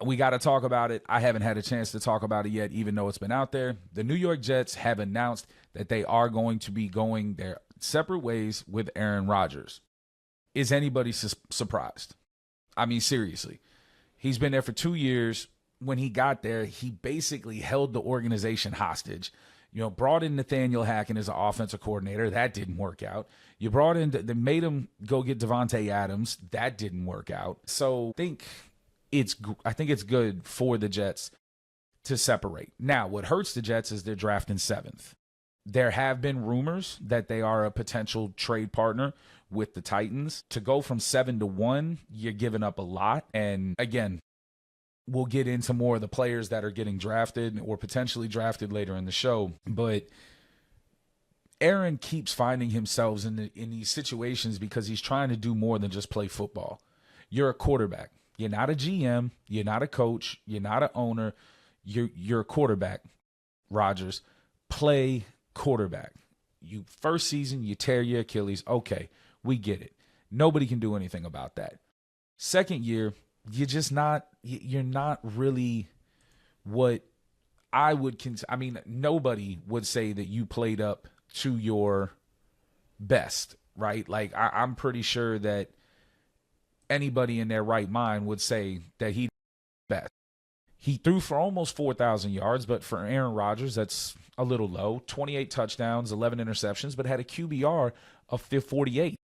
We got to talk about it. I haven't had a chance to talk about it yet, even though it's been out there. The New York Jets have announced that they are going to be going their separate ways with Aaron Rodgers. Is anybody surprised? I mean, seriously. He's been there for 2 years. When he got there, he basically held the organization hostage. Brought in Nathaniel Hackett as an offensive coordinator. That didn't work out. You brought in, they made him go get Devontae Adams. That didn't work out. So I think it's good for the Jets to separate. Now, what hurts the Jets is they're drafting 7th. There have been rumors that they are a potential trade partner with the Titans. To go from 7 to 1, you're giving up a lot. And again, we'll get into more of the players that are getting drafted or potentially drafted later in the show. But Aaron keeps finding himself in these situations because he's trying to do more than just play football. You're a quarterback. You're not a GM. You're not a coach. You're not an owner. You're a quarterback, Rodgers. Play quarterback. First season, you tear your Achilles. Okay, we get it. Nobody can do anything about that. Second year, you're not really what I would consider. I mean, nobody would say that you played up to your best, right? Like, I'm pretty sure that anybody in their right mind would say that he best. He threw for almost 4,000 yards, but for Aaron Rodgers, that's a little low. 28 touchdowns, 11 interceptions, but had a QBR of 48.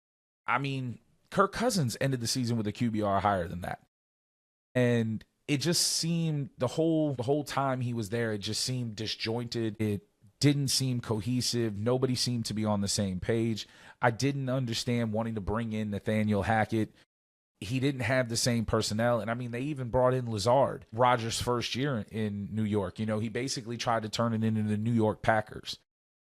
I mean, Kirk Cousins ended the season with a QBR higher than that. And it just seemed the whole time he was there, it just seemed disjointed. It didn't seem cohesive. Nobody seemed to be on the same page. I didn't understand wanting to bring in Nathaniel Hackett. He didn't have the same personnel. And I mean, they even brought in Lazard, Rodgers' first year in New York. He basically tried to turn it into the New York Packers.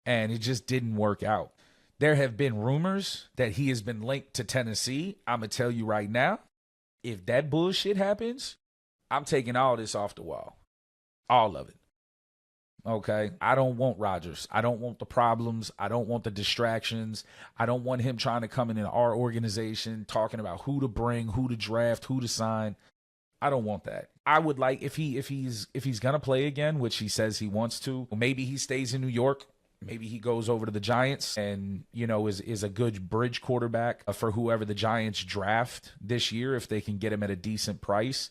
And it just didn't work out. There have been rumors that he has been linked to Tennessee. I'm going to tell you right now, if that bullshit happens, I'm taking all this off the wall. All of it. Okay? I don't want Rodgers. I don't want the problems. I don't want the distractions. I don't want him trying to come in our organization talking about who to bring, who to draft, who to sign. I don't want that. I would like if he's going to play again, which he says he wants to, maybe he stays in New York. Maybe he goes over to the Giants and, is a good bridge quarterback for whoever the Giants draft this year if they can get him at a decent price.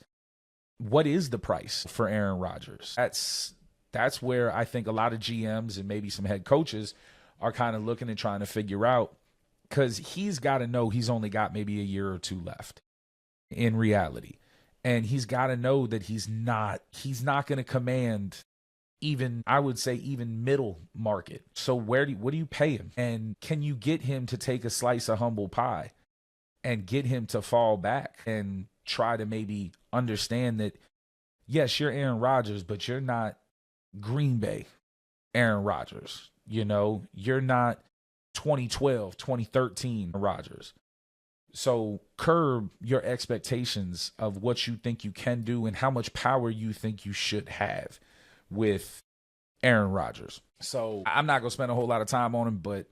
What is the price for Aaron Rodgers? That's where I think a lot of GMs and maybe some head coaches are kind of looking and trying to figure out, because he's got to know he's only got maybe a year or two left in reality. And he's got to know that he's not going to command even, I would say, even middle market. So what do you pay him? And can you get him to take a slice of humble pie and get him to fall back and try to maybe understand that, yes, you're Aaron Rodgers, but you're not Green Bay Aaron Rodgers. You're not 2012, 2013 Rodgers. So curb your expectations of what you think you can do and how much power you think you should have with Aaron Rodgers. So I'm not going to spend a whole lot of time on him, but,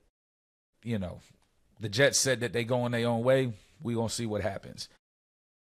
the Jets said that they going their own way. We're going to see what happens.